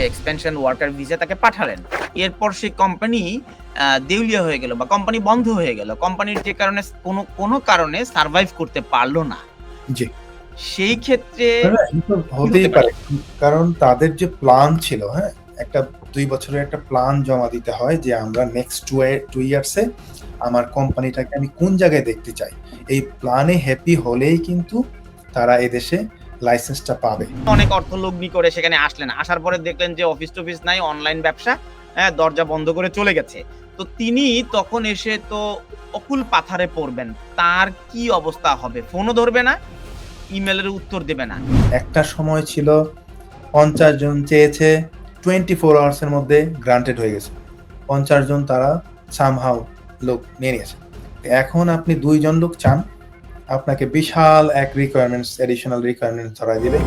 Expansion worker visa তাকে পাঠালেন। এরপর সেই কোম্পানি দেউলিয়া হয়ে গেল বা কোম্পানি বন্ধ হয়ে গেল। কোম্পানির যে কারণে কোনো কারণে সারভাইভ করতে পারল না। জি। সেই ক্ষেত্রে না, এটা হতেই পারে। কারণ তাদের যে প্ল্যান ছিল, হ্যাঁ? একটা ২ বছরের একটা প্ল্যান জমা দিতে হয় যে আমরা নেক্সট 2 ইয়ার্স এ আমার কোম্পানিটাকে আমি কোন জায়গায় দেখতে চাই। এই প্ল্যানে হ্যাপি হলেই কিন্তু তারা এদেশে লাইসেন্সটা পাবে। অনেক অর্থলগ্নি করে সেখানে আসলেন। আসার পরে দেখলেন যে অফিস-টফিস নাই, অনলাইন ব্যবসা, হ্যাঁ? দরজা বন্ধ করে চলে গেছে। তো তিনি তখন এসে তো অকুল পাথারে পড়বেন। তার কি অবস্থা হবে? ফোনও ধরবে না, ইমেইলের উত্তর দেবে না। একটা সময় ছিল ৫০ জন চেয়েছে, 24 আওয়ার্স এর মধ্যে গ্রান্টেড হয়ে গেছে। ৫০ জন তারা সামহাউ লোক নিয়ে নিয়েছে। এখন আপনি ২ জন লোক চান, আপনাকে বিশাল এক রিকোয়ারমেন্টস, অ্যাডিশনাল রিকোয়ারমেন্টস ধরায় দিবে।